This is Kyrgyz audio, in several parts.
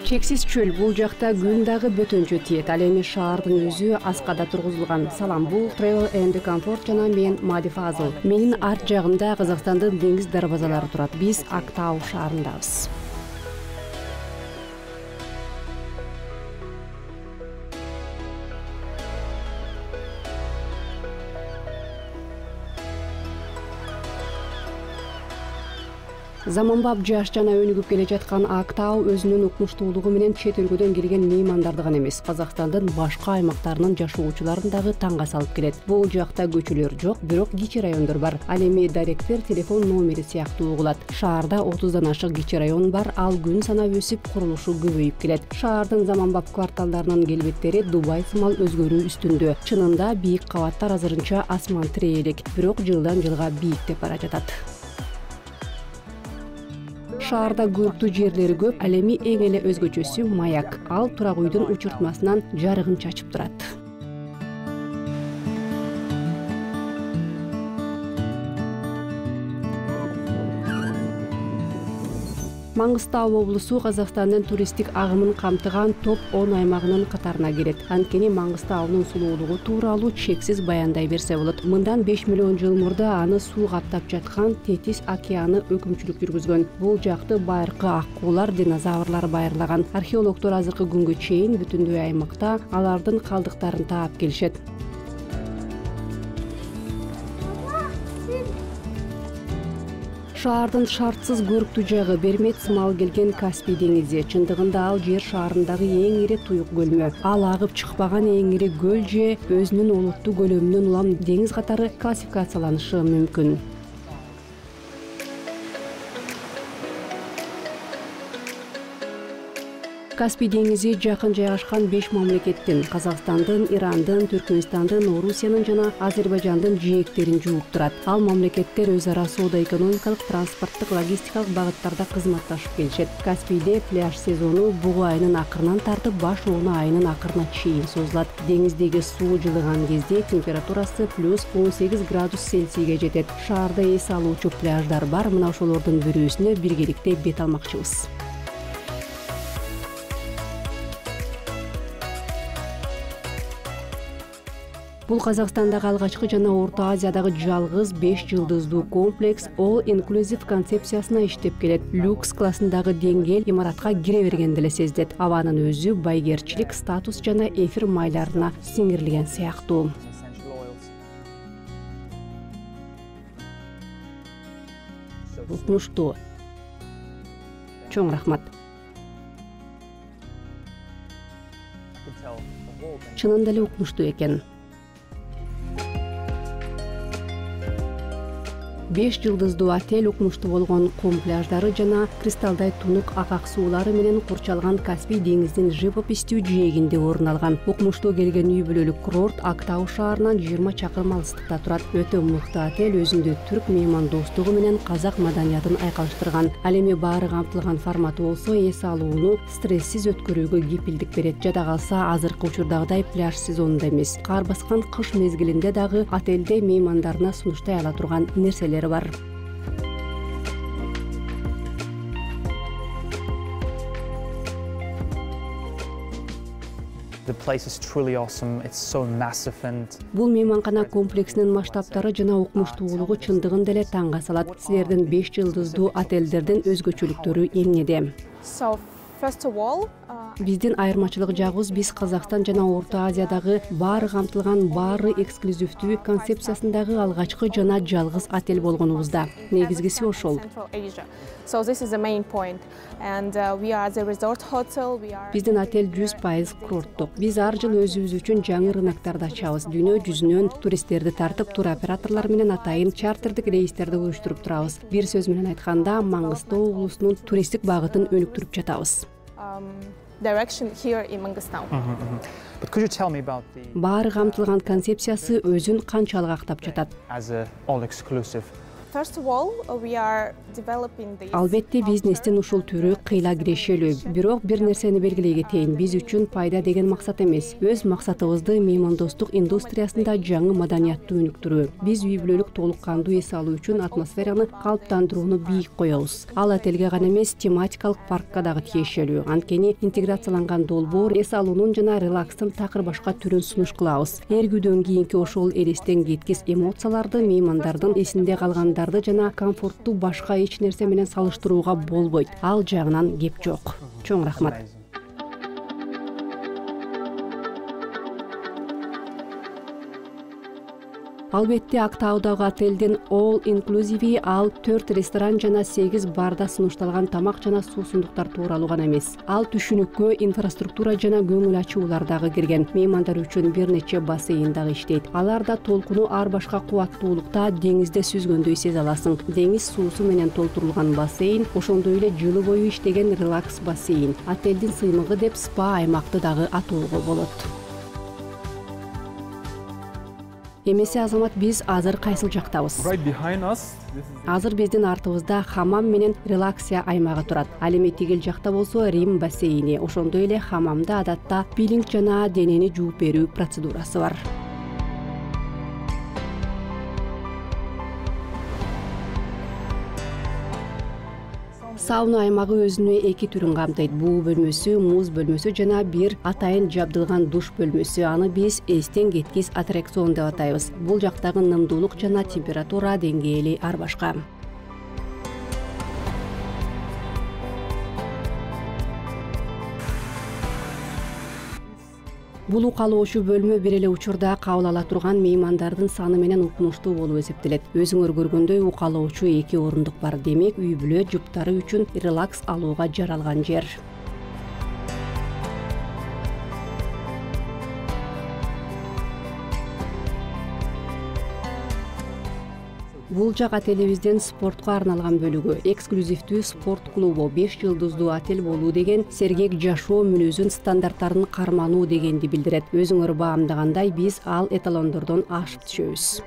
Чексиз чөл, бул жакта күн дагы бөтөнчө тиет. Ал эми шаардын өзү аскада тургузулган. Салам, бул Travel and Comfort жана мен Мади Фазыл. Менин арт жагымда Казакстандын деңиз дарбазалары турат. Биз Актау шаарындабыз. Заманбап жаш жана өнүгүп келе жаткан Актау өзүнүн укмуштуулугу менен чет өлкөдөн келген меймандарды гана эмес, Казакстандын башка аймактарынын жашоочуларын дагы таңга салып келет. Бул жакта көчөлөр жок, бирок кичи райондор бар. Ал эми даректер телефон номери сыяктуу угулат. Шаарда 30дан ашык кичи район бар, ал күн санап өсүп, курулушу көбөйүп келет. Шаардын заманбап кварталдарынын келбеттери Дубай сымал өзгөрүү үстүндө. Чынында бийик кабаттар азырынча асман тирээлик, бирок жылдан жылга бийиктеп бара жатат. Шаарда көрктүү жерлери көп, ал эми эң эле өзгөчөсү маяк. Ал турак үйдүн учуртмасынан жарыгын чачып турат. Маңғыстау облусу Казакстандын туристтик агымын камтыган топ 10 аймагынын катарына кирет. Анткени Маңғыстаунун сулуулугу тууралуу чексиз баяндай берсе болот. Мындан 5 миллион жыл мурда аны суу каптап жаткан Тетис океаны өкүмчүлүк жүргүзгөн. Бул жакты байыркы аккуулар, динозаврлар байырлаган. Археологдор азыркы күнгө чейин бүтүндөй аймакта алардын калдыктарын таап келишет. Шаардын шартсыз көрктүү жагы Бермет сымал келген Каспий деңизи. Чындыгында ал жер шаарындагы эң ири туюк көлмө. Ал агып чыкпаган эң ири көл же өзүнүн олуттуу көлөмүнөн улам деңиз катары классификацияланышы мүмкүн. Каспий деңизи жакын жайгашкан 5 мамлекеттин Казакстандын, Ирандын, Түркмөнстандын, Орусиянын жана Азербайжандын жээктерин жууп турат. Ал мамлекеттер өз ара соода-экономикалык, транспорттук, логистикалык багыттарда кызматташып келишет. Каспийде пляж сезону бугу айынын акырынан тартып баш оону айынын акырына чейин созулат. Деңиздеги суу жылыган кезде температурасы +18 градус Цельсийге жетет. Шаарда эс алуучу пляждар бар, мына ошолордун бирөөсүнө биргеликте бет алмакчыбыз. Бул Казакстандагы алгачкы жана Орто Азиядагы жалгыз 5 жылдыздуу комплекс All Inclusive концепциясына иштеп келет. Люкс классындагы деңгэл имаратка кире бергенде эле сезилет. Абанын өзү байгерчилик, статус жана эфир майларына сиңирилген сыяктуу. Укмуштуу. Чоң рахмат. Чынында эле укмуштуу экен. 5 жылдыздуу отель, укмуштуу болгон кум пляждары жана кристалдай тунук акак суулары менен курчалган Каспий деңизинин живописттүү жээгинде орун алган. Укмуштуу келген үй бүлөлүк курорт Актау шаарынан 20 чакырым алыстыкта турат. Өтө мыкты отель өзүндө түрк мейман достугу менен казак маданиятын айкалыштырган. Ал эми баары камтылган форматы болсо эс алууну стрессиз өткөрүүгө кепилдик берет. Жада калса азыркы учурдагыдай пляж сезонунда эмес, кар баскан кыш мезгилинде дагы отелде меймандарына сунуштай ала турган нерселер бар. Бул мейманкана комплексинин масштабтары жана укмуштуулугу чындыгында эле таңга салат. Силердин 5 жылдыздуу отелдердин өзгөчөлүктөрү эмнеде? Биздин айырмачылык жагыбыз биз Казакстан жана Орто Азиядагы баары камтылган, баары эксклюзивдүү концепциясындагы алгачкы жана жалгыз отель болгонубузда. Негизгиси ошол. Биздин отель 100% курорттук. Биз ар жыл өзүбүз үчүн жаңы рыноктарды ачабыз. Дүйнө жүзүнөн туристтерди тартып, туроператорлор менен атайын чартердик рейстерди уюштуруп турабыз. Бир сөз менен айтканда, Маңғыстау облусунун туристтик багытын өнүктүрүп жатабыз. Баары камтылган концепциясы өзүн канчалык актап жатат? Албетте бизнестин ушул түрү кыйла кирешелүү. Бирок бир нерсени белгилей кетейин. Биз үчүн пайда деген максат эмес. Өз максатыбызды меймандостук индустриясында жаңы маданиятты өнүктүрүү. Биз үй бүлөлүк толук кандуу эс алуу үчүн атмосфераны калыптандырууну бийик коебуз. Ал отелге гана эмес, тематикалык паркка дагы тиешелүү. Анткени интеграцияланган долбоор эс алуунун жана релакстын такыр башка түрүн сунуш кылабыз. Эргүүдөн кийинки ошол элестен кеткис эмоцияларды меймандардын эсинде калгандарды жана комфортту башка эч нерсе менен салыштырууга болбойт. Ал жагынан кеп жок. Чоң рахмат. Албетте Актаудагы отелдин All Inclusive ал 4 ресторан жана 8 барда сунушталган тамак жана суусундуктар тууралуу гана эмес. Ал түшүнүккө инфраструктура жана көңүл ачуулар дагы кирген. Меймандар үчүн бир нече бассейн дагы иштейт. Аларда толкуну ар башка кубаттуулукта деңизде сүзгөндөй сезе аласың. Деңиз суусу менен толтурулган бассейн, ошондой эле жылы бою иштеген релакс бассейн. Отелдин сыймыгы деп спа аймакты дагы атоого болот. Эмесе Азамат, биз азыр кайсыл жактабыз? Азыр биздин артыбызда хамам менен релаксия аймагы турат. Ал эми тигил жакта болсо Рим бассейни. Ошондой эле хамамда адатта пилинг жана денени жууп берүү процедурасы бар. Сауна аймагы өзүнө 2 түрүн камтыйт. Буу бөлмөсү, муз бөлмөсү жана бир атайын жабдылган душ бөлмөсү. Аны биз эстен кеткис аттракцион деп атайбыз. Бул жактагы нымдуулук жана температура деңгээли ар башка. Бул укалоочу бөлмө бир эле учурда кабыл ала турган меймандардын саны менен укмуштуу болуп эсептелет. Өзүңөр көргөндөй укалоочу 2 орундук бар. Демек, үй бүлө жуптары үчүн релакс алууга жаралган жер. Бул жак отелибиздин спортко арналган бөлүгү. Эксклюзивдүү спорт клубу, 5 жылдыздуу отель болуу деген сергек жашоо мүнөзүн стандарттарын кармануу дегенди билдирет. Өзүңөр баамдагандай, биз ал эталондордон ашып түшөбүз.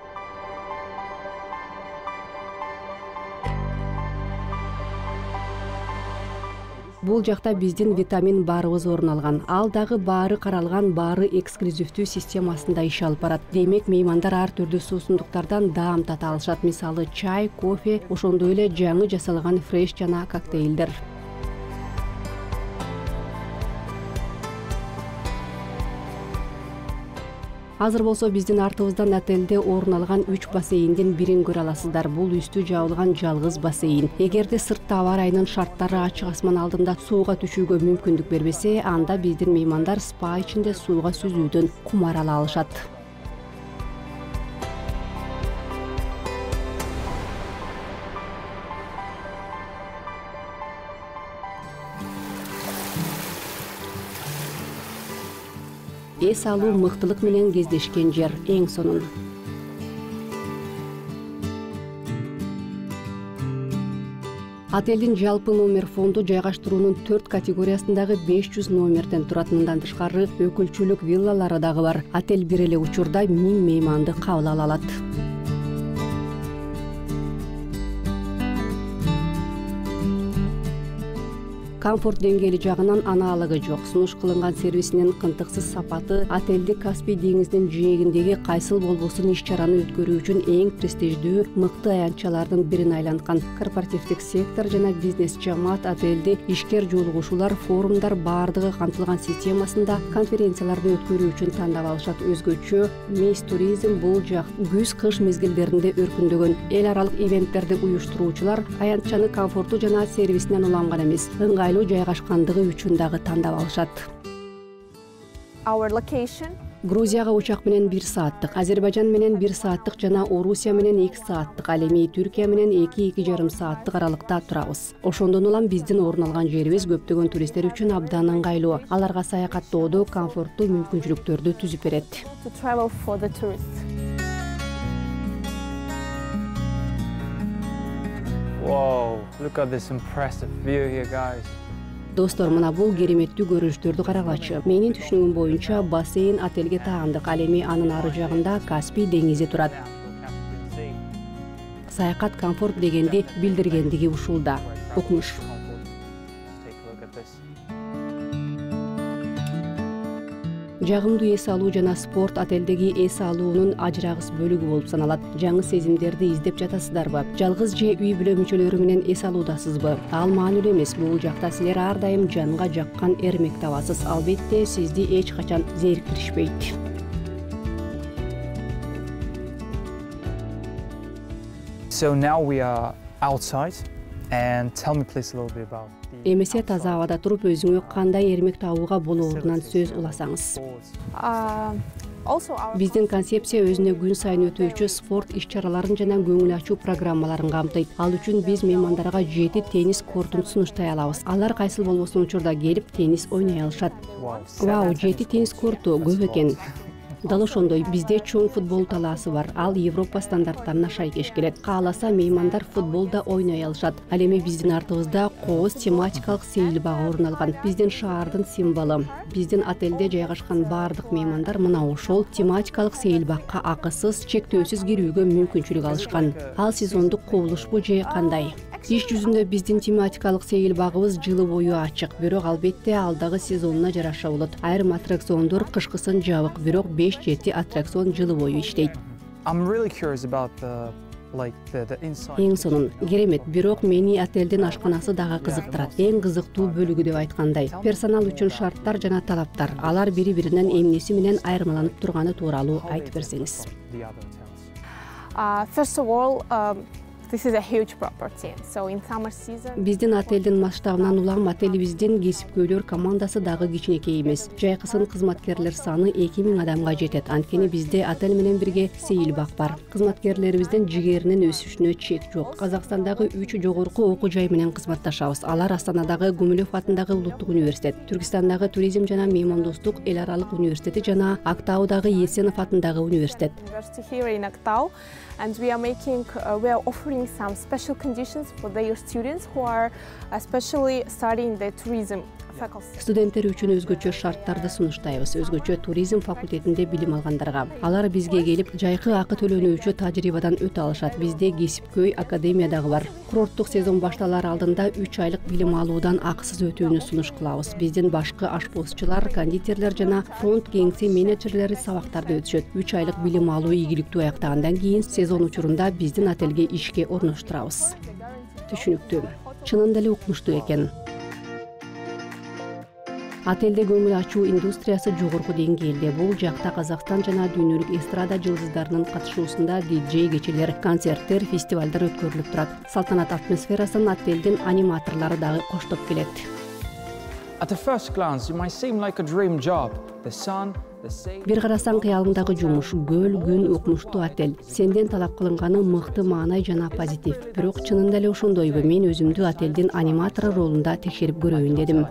Бул жакта биздин витамин барыбыз орун алган. Ал дагы баары каралган, баары эксклюзивдүү системасында иш алып барат. Демек, меймандар ар түрдүү суусундуктардан даам тата алышат. Мисалы, чай, кофе, ошондой эле жаңы жасалган фреш жана коктейлдер. Азыр болсо биздин артыбыздан отелде орун алган 3 бассейндин бирин көрө аласыздар. Бул үстү жабылган жалгыз бассейн. Эгерде сыртта аба ырайынын шарттары ачык асман алдында сууга түшүүгө мүмкүндүк бербесе, анда биздин меймандар спа ичинде сууга сүзүүдөн кумар ала алышат. Эс алуу мыктылык менен кездешкен жер эң сонун. Отелдин жалпы номер фонду жайгаштыруунун 4 категориясындагы 500 номерден турат. Мындан тышкары өкүлчүлүк виллалары дагы бар. Отель бир эле учурда 1000 мейманды кабыл ала алат. Комфорт деңгээли жагынан анаалыгы жок. Сунуш кылынган сервисинин кынтыксыз сапаты отелди Каспий деңизинин жээгиндеги кайсыл болбосун иш-чараны өткөрүү үчүн эң престиждүү мыкты аянтчалардын бирине айланткан. Корпоративдик сектор жана бизнес жамаат отелди ишкер жолугушуулар, форумдар баардыгы камтылган системасында конференцияларды өткөрүү үчүн тандап алышат. Өзгөчө мейс туризм бул жак күз-кыш мезгилдеринде өркүндөгөн. Эл аралык ивенттерди уюштуруучулар аянтчаны комфорту жана сервисинен уланган эмес, ыңгайлуу жайгашкандыгы үчүн дагы тандап алышат. Грузияга учак менен 1 сааттык, Азербайжан менен 1 сааттык жана Орусия менен 2 сааттык, ал эми Түркия менен 2-2,5 сааттык аралыкта турабыз. Ошондон улам биздин орун алган жерибиз көптөгөн туристтер үчүн абдан ыңгайлуу. Аларга саякаттоодо комфорттуу мүмкүнчүлүктөрдү түзүп берет. Wow, look at this impressive view here, guys. Достор, мына бул кереметтүү көрүнүштөрдү карагылачы. Менин түшүнүгүм боюнча бассейн отелге таандык. Ал эми анын ары жагында Каспий деңизи турат. саякат комфорт дегенди билдиргендиги ушулда. Укмуш. Жагымдуу эс алуу жана спорт отелдеги эс алуунун ажырагыс бөлүгү болуп саналат. Жаңы сезимдерди издеп жатасыздарбы? Жалгыз же үй бүлө мүчөлөрү менен эс алуудасызбы? Ал маанилүү эмес. Бул жакта силер ар дайым жанга жаккан эрмек табасыз. Албетте, сизди эч качан зериктиришпейт. So now we are outside, and tell me please a little bit about Эмесе таза абада туруп өзүңө кандай эрмек табууга болоорунан сөз уласаңыз. Биздин концепция өзүнө күн сайын өтүүчү спорт иш-чараларын жана көңүл ачуу программаларын камтыйт. Ал үчүн биз меймандарга 7 теннис кортун сунуштай алабыз. Алар кайсыл болбосун учурда келип теннис ойной алышат. Вау, 7 теннис корту көп экен. Дал ошондой бизде чоң футбол талаасы бар. Ал Европа стандарттарына шайкеш келет. Кааласа меймандар футболда ойной алышат. Ал эми биздин артыбызда кооз тематикалык сейил бага орун алган. Биздин шаардын символу. Биздин отелде жайгашкан баардык меймандар мына ошол тематикалык сейил бакка акысыз, чектөөсүз кирүүгө мүмкүнчүлүк алышкан. Ал сезондук кубулушпу же кандай? Иш жүзүндө биздин тематикалык сейил багыбыз жылы бою ачык, бирок албетте алдагы сезонуна жараша болот. Айрым аттракциондор кышкысын жабык, бирок 5-7 аттракцион жылы бою иштейт. I'm really curious about the inside. Эң сонун, керемет, бирок мени отелдин ашканасы дагы кызыктырат. Эң кызыктуу бөлүгү деп айткандай, персонал үчүн шарттар жана талаптар. Алар бири-биринен эмнеси менен айырмаланып турганы тууралуу айтып берсеңиз. First of all, this is a huge property. So in summer season, Биздин отелдин масштабынан улам отелибиздин кесипкөйлөр командасы дагы кичинекей эмес. Жайкысын кызматкерлер саны 2000 адамга жетет. Анткени бизде отель менен бирге сейил бак бар. Кызматкерлерибиздин жигеринин өсүшүнө чек жок. Казакстандагы 3 жогорку окуу жай менен кызматташабыз. Алар Астанадагы Гумилев атындагы Улуттук университет, Түркистандагы Туризм жана меймандостук эл аралык университети жана Актаудагы Есенов атындагы университет. university here in Aktau, and we are offering some special conditions for their students who are especially studying the tourism faculty. Студенттер үчүн өзгөчө шарттарды сунуштайбыз. Өзгөчө туризм факультетинде билим алгандарга. Алар бизге келип, жайкы акы төлөнүүчү тажрыйбадан өтө алышат. Бизде кесипкөй академия дагы бар. Курорттук сезон башталар алдында 3 айлык билим алуудан акысыз өтүүнү сунуш кылабыз. Биздин башкы ашпозчулар, кондитерлер жана фронт кеңсе менеджерлери сабактарды өтүшөт. 3 айлык билим алуу ийгиликтүү аяктагандан кийин сезон учурунда биздин отелге ишке орноштурабыз. Түшүнүктүү. Чынында эле укмуштуу экен. Отелде көңүл ачуу индустриясы жогорку деңгээлде. Бул жакта Казакстан жана дүйнөлүк эстрада жылдыздарынын катышуусунда диджей кечелер, концерттер, фестивалдар өткөрүлүп турат. Салтанат атмосферасын отелдин аниматорлору дагы коштоп келет. At the first glance, you might seem like a dream job. The sun, the sea. Бир карасаң кыялымдагы жумуш, көл, күн, укмуштуу отель. Сенден талап кылынганы мыкты маанай жана позитив. Бирок чынында эле ошондойбу? Мен өзүмдү отелдин аниматору ролунда текшерип көрөйүн дедим.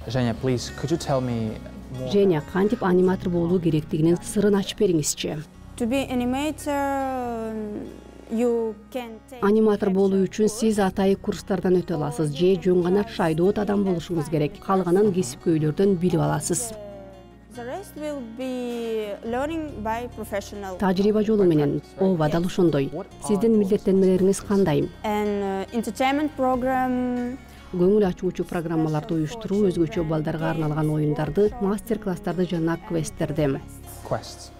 Zhenya, please, could you tell me more? Женя, кантип аниматор болуу керектигинин сырын ачып бериңизчи. To be animator, you can take Аниматор болуу үчүн сиз атайы курстардан өтө аласыз же жөн гана шайдоот адам болушуңуз керек. Калганын кесипкөйлөрдөн билип аласыз. the rest will be learning by professional. Тажрыйба жолу менен. Ооба, дал ошондой. Сиздин милдеттенмелериңиз кандай? And entertainment program. Көңүл ачуучу программаларды уюштуруу, өзгөчө балдарга арналган оюндарды, мастер-класстарды жана квесттерди. Quests.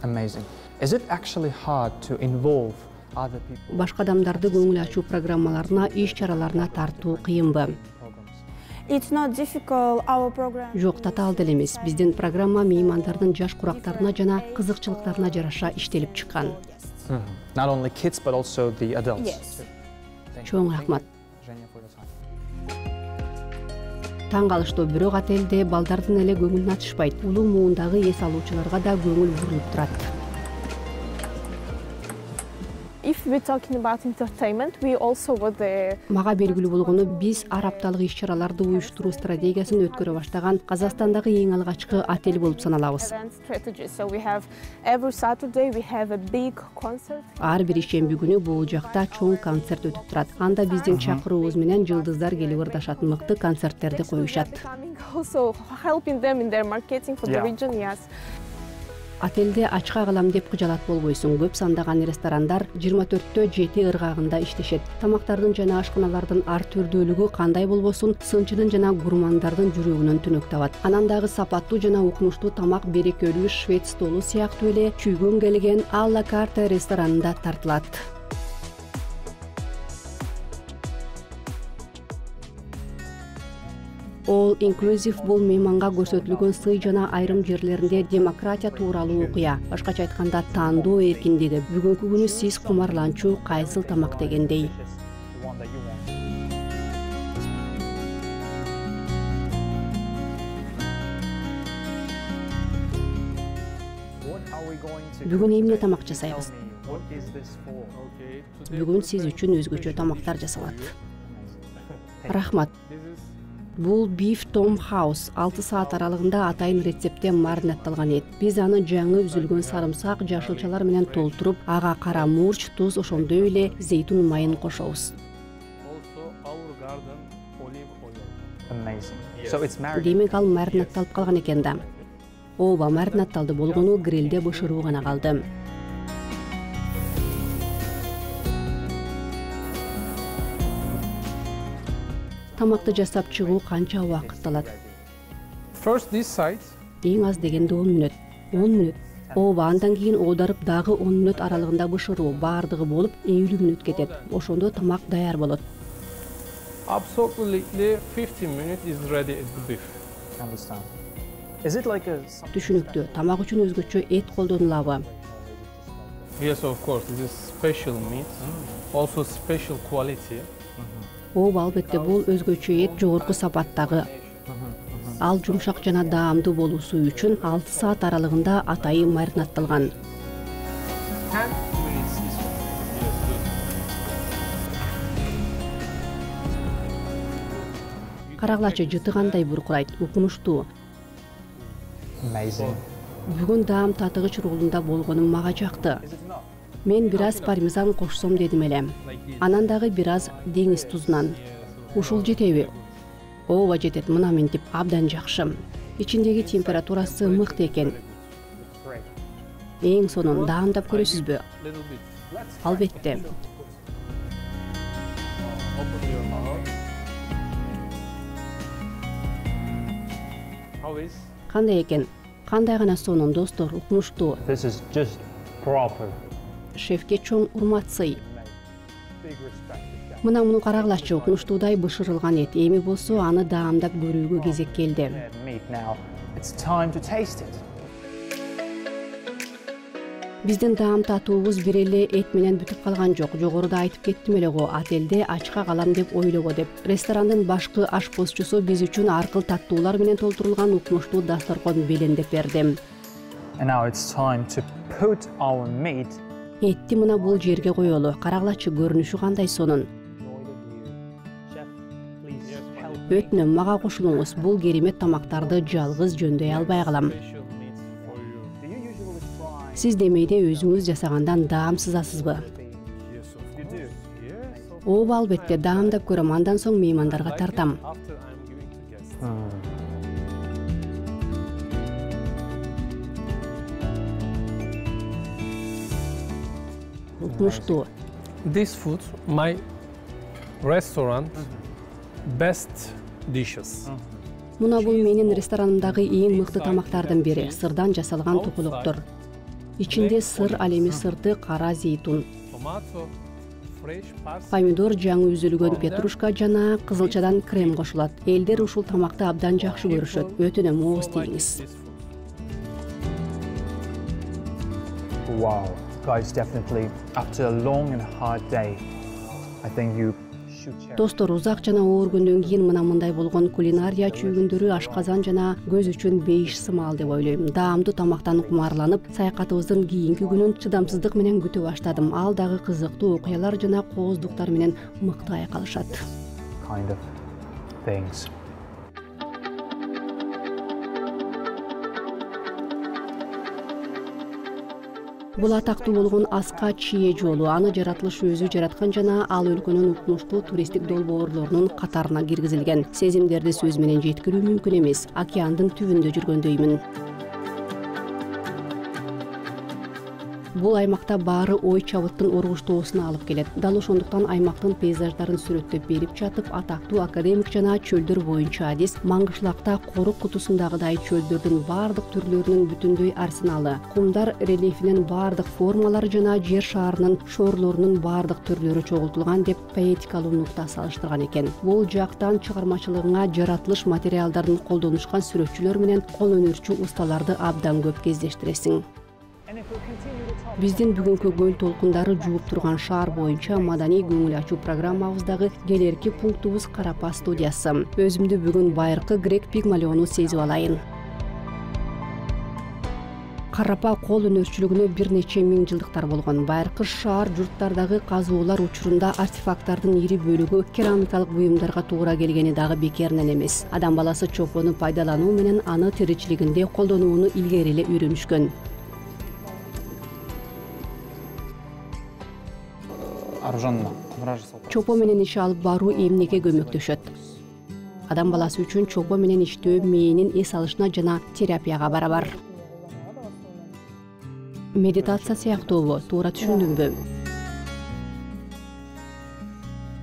Amazing. Is it actually hard to involve other people? Башка адамдарды көңүл ачуу программаларына, иш-чараларына тартуу кыйынбы? It's not difficult. Our program. Жок, татаал деле эмес. Биздин программа меймандардын жаш курактарына жана кызыкчылыктарына жараша иштелип чыккан. Not only kids, but also the adults. Yes. Чоң рахмат. Zhenya, for your time. Таң калыштуу, бирок отелде балдардын эле көңүлүн ачышпайт. Улуу муундагы эс алуучуларга да көңүл бурулуп турат. If If we're talking about entertainment, we also got the Мага белгилүү болгону биз ар апталык иш-чараларды уюштуруу стратегиясын өткөрө баштаган Казакстандагы эң алгачкы отель болуп саналабыз. event strategy. So we have every Saturday we have a big concert. Ар бир ишемби күнү бул жакта чоң концерт өтүп турат. Анда биздин чакыруубуз менен жылдыздар келип ырдашат, мыкты концерттерди коюшат. Becoming also helping them in their marketing for the region. Yes. Отелде ачка калам деп кыжалат болбойсуң. Көп сандаган ресторандар 24-тө 7 ыргагында иштешет. Тамактардын жана ашканалардын ар түрдүүлүгү кандай болбосун, сынчынын жана гурмандардын жүрөгүнөн түнөк табат. Анан дагы сапаттуу жана укмуштуу тамак берекелүү швед столу сыяктуу эле чүйгөн келген Alla Carte ресторанында тартылат. All Inclusive бул мейманга көрсөтүлгөн сый жана айрым жерлеринде демократия тууралуу окуя. Башкача айтканда тандоо эркиндиги. Бүгүнкү күнү сиз кумарланчу кайсыл тамак дегендей. Бүгүн эмне тамак жасайбыз? Бүгүн сиз үчүн өзгөчө тамактар жасалат. Рахмат. Бул Beef Tom House 6 саат аралыгында атайын рецептте маринатталган эт. Биз аны жаңы үзүлгөн сарымсак, жашылчалар менен толтуруп, ага кара мурч, туз, ошондой эле зейтун майын кошобуз. Демек ал маринатталып калган экен да. Ооба, маринатталды болгону грилде бышыруу гана калды. Тамакты жасап чыгуу канча убакыт алат? First this side. Эң аз дегенде 10 мүнөт. 10 мүнөт. Ооба, андан кийин оодарып дагы 10 мүнөт аралыгында бышыруу баардыгы болуп 50 мүнөт кетет. Ошондо тамак даяр болот. Absolutely 50 minutes is ready as the beef. Understand. Is it like a Түшүнүктүү. Тамак үчүн өзгөчө эт колдонулабы? Yes, of course. This is special meat. Also special quality. Ооба, албетте бул өзгөчө эт, жогорку сапаттагы. Ал жумшак жана даамдуу болуусу үчүн 6 саат аралыгында атайын маринатталган. 10 minutes this one. Yes, good. Караглачы жыты кандай буркурайт, укмуштуу. amazing? Бүгүн даам татыгыч ролунда болгонум мага жакты. Мен бир аз пармезан кошсом дедим эле. Анан дагы бир аз деңиз тузунан. Ушул жетеби? Ооба жетет, мына мынтип абдан жакшы. Ичиндеги температурасы мыкты экен. Эң сонун даамдап көрөсүзбү? Little bit. Албетте. Open your mouth. How is? Кандай экен? Кандай гана сонун достор, укмуштуу. This is just proper. Шефке чоң урмат сый. Big respect. Мына муну караглачы, укмуштуудай бышырылган эт. Эми болсо аны даамдап көрүүгө кезек келди. Meat now. It's time to taste it. Биздин даам татуубуз бир эле эт менен бүтүп калган жок. Жогоруда айтып кеттим эле го, отелде ачка калам деп ойлобо деп. Ресторандын башкы ашпозчусу биз үчүн ар кыл таттуулар менен толтурулган укмуштуу дасторкон белендеп берди. And now it's time to put our meat. Этти мына бул жерге коелу. Караглачы, көрүнүшү кандай сонун. Chef, please help. Өтүнөм, мага кошулуңуз. Бул керемет тамактарды жалгыз жөндөй албай калам. Special meat for you. Do you usually try? Сиз демейде өзүңүз жасагандан даам сызасызбы? Yes, of course. Yes, of Ооба, албетте даамдап көрөм, андан соң меймандарга тартам. After I'm giving to guests. Укмуштуу. This food, my restaurant, best dishes. Муна бул менин ресторанымдагы эң мыкты тамактардын бири. Сырдан жасалган тукулуктур. Ичинде сыр, ал эми сырты, кара зейтун, Tomato, fresh parsley. помидор, жаңы үзүлгөн петрушка жана кызылчадан крем кошулат. Элдер ушул тамакты абдан жакшы көрүшөт. Өтүнөм, ооз тийиңиз. This food. Wow. Guys, definitely after a long and hard day, I think you Достор, узак жана оор күндөн кийин мындай болгон кулинария чүйгүндөрү ашказан жана көз үчүн бейиш сымал деп ойлойм. Даамдуу тамактан кумарланып, саякатыбыздын кийинки күнүн чыдамсыздык менен күтө баштадым. Ал дагы кызыктуу окуялар жана кооздуктар менен мыкты айкалышат. Kind of things. Бул атактуу болгон аска чие жолу. Аны жаратылыш өзү жараткан жана ал өлкөнүн укмуштуу туристтик долбоорлорунун катарына киргизилген. Сезимдерди сөз менен жеткирүү мүмкүн эмес. Океандын түбүндө жүргөндөймүн. Бул аймакта баары ой чабыттын оргуштоосуна алып келет. Дал ошондуктан аймактын пейзаждарын сүрөттөп берип жатып, атактуу академик жана чөлдөр боюнча адис Маңгышлакта корук кутусундагыдай чөлдөрдүн баардык түрлөрүнүн бүтүндөй арсеналы, кумдар рельефинин баардык формалары жана жер шарынын шоорлорунун баардык түрлөрү чогултулган деп поэтикалуу нукта салыштырган экен. Бул жактан чыгармачылыгыңа жаратылыш материалдарын колдонушкан сүрөтчүлөр менен кол өнөрчү усталарды абдан көп кездештиресиң. Биздин бүгүнкү көл толкундары жууп турган шаар боюнча маданий көңүл ачуу программабыздагы келерки пунктубуз Карапа студиясы. Өзүмдү бүгүн байыркы грек пигмалиону сезип алайын. Карапа кол өнөрчүлүгүнө бир нече миң жылдыктар болгон. Байыркы шаар журттардагы казуулар учурунда артефакттардын ири бөлүгү керамикалык буюмдарга туура келгени дагы бекеринен эмес. Адам баласы чопону пайдалануу менен аны тиричилигинде колдонууну илгери эле үйрөнүшкөн. Чопо менен иш алып баруу эмнеге көмөктөшөт? Адам баласы үчүн чопо менен иштөө мээнин эс алышына жана терапияга барабар. Медитация сыяктуубу, туура түшүндүмбү?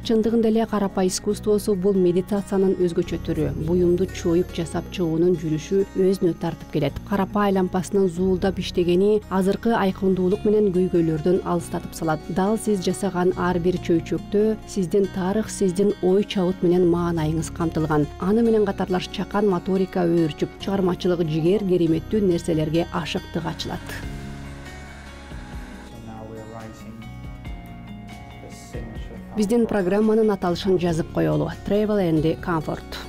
Чындыгында эле Карапа искусствосу бул медитациянын өзгөчө түрү. Буюмду чоюп жасап чыгуунун жүрүшү өзүнө тартып келет. Карапа аймпасынын зуулдап иштегени азыркы айкындуулук менен көйгөйлөрдөн алыстатып салат. Дал сиз жасаган ар бир чөйчөктө сиздин тарых, сиздин ой чабыт менен маанайыңыз камтылган. Аны менен катарлаш чакан моторика өөрчүп, чыгармачылык жигер кереметтүү нерселерге ашыктык ачылат. Биздин программанын аталышын жазып коелу. Travel and Comfort.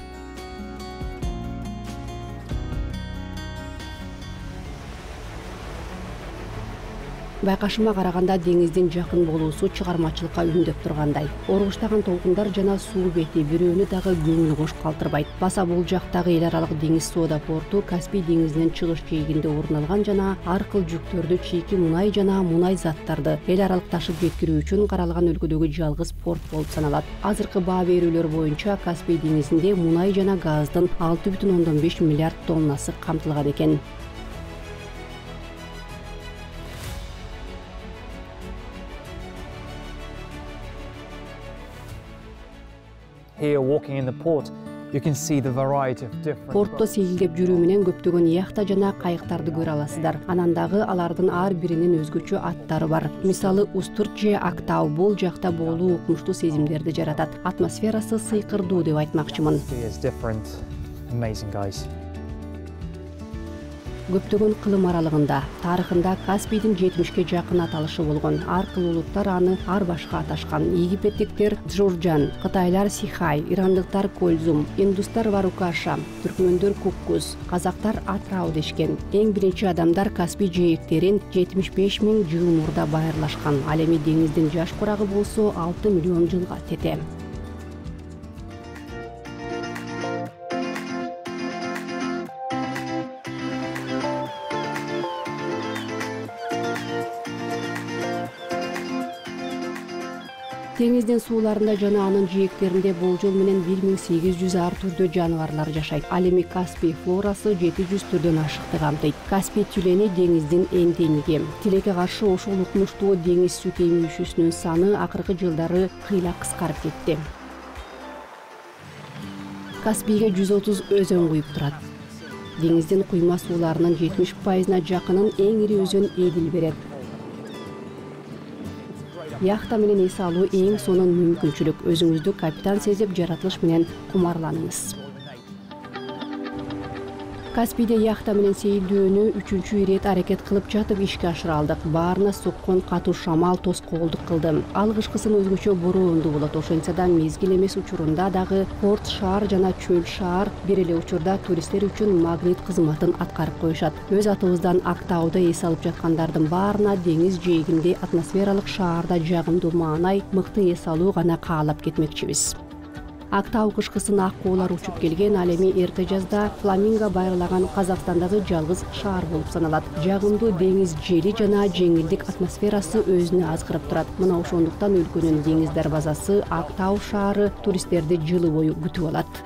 Байкашыма караганда деңиздин жакын болуусу чыгармачылыкка үндөп тургандай. Оргуштаган толкундар жана суу бети бирөөнү дагы көңүл кош калтырбайт. Баса бул жактагы эл аралык деңиз соода порту Каспий деңизинин чыгыш жээгинде орун алган жана ар кыл жүктөрдү, чийки мунай жана мунай заттарды эл аралык ташып жеткирүү үчүн каралган өлкөдөгү жалгыз порт болуп саналат. Азыркы баа берүүлөр боюнча Каспий деңизинде мунай жана газдын 6,5 миллиард тоннасы камтылган экен. Here walking in the port, you can see the variety of different. Портто сейилдеп жүрүү менен көптөгөн яхта жана кайыктарды көрө аласыздар. Анан дагы алардын ар биринин өзгөчө аттары бар. Мисалы Устурт же Актау бул жакта болуу укмуштуу сезимдерди жаратат. Атмосферасы сыйкырдуу деп айтмакчымын. Amazing guys. Көптөгөн кылым аралыгында тарыхында Каспийдин 70ке жакын аталышы болгон. Ар кыл улуттар аны ар башка аташкан. Египеттиктер Джурджан, кытайлар Сихай, ирандыктар Кользум, индустар Варукаша, түркмөндөр Куккус, казактар Атрау дешкен. Эң биринчи адамдар Каспий жээктерин 75 000 жыл мурда байырлашкан. Ал эми деңиздин жаш курагы болсо 6 миллион жылга тете. Деңиздин сууларында жана анын жээктеринде болжол менен 1800 ар түрдүү жаныбарлар жашайт. Ал эми Каспий флорасы 700 түрдөн ашыкты камтыйт. Каспий тюлени деңиздин эндемиги. Тилекке каршы ошол укмуштуу деңиз сүт эмүүчүсүнүн саны акыркы жылдары кыйла кыскарып кетти. Каспийге 130 өзөн куюп турат. Деңиздин куйма сууларынын 70%-на жакынын эң ири өзөн Эдил берет. Яхта менен эс алуу эң сонун мүмкүнчүлүк. Өзүңүздү капитан сезип, жаратылыш менен кумарланыңыз. Каспийде яхта менен сейилдөөнү 3-чү ирет аракет кылып жатып ишке ашыралдык. Баарына соккон катуу шамал тоскоолдук кылды. Ал кышкысын өзгөчө бороондуу болот. Ошентсе да мезгил эмес учурунда дагы порт шаар жана чөл шаар бир эле учурда туристтер үчүн магнит кызматын аткарып коюшат. Өз атыбыздан Актауда эс алып жаткандардын баарына деңиз жээгинде атмосфералык шаарда жагымдуу маанай, мыкты эс алуу гана каалап кетмекчибиз. Актау кышкысын ак куулар учуп келген, ал эми эрте жазда фламинго байырлаган Казакстандагы жалгыз шаар болуп саналат. Жагымдуу деңиз жели жана жеңилдик атмосферасы өзүнө азгырып турат. Мына ошондуктан өлкөнүн деңиз дарбазасы Актау шаары туристтерди жылы бою күтүп алат.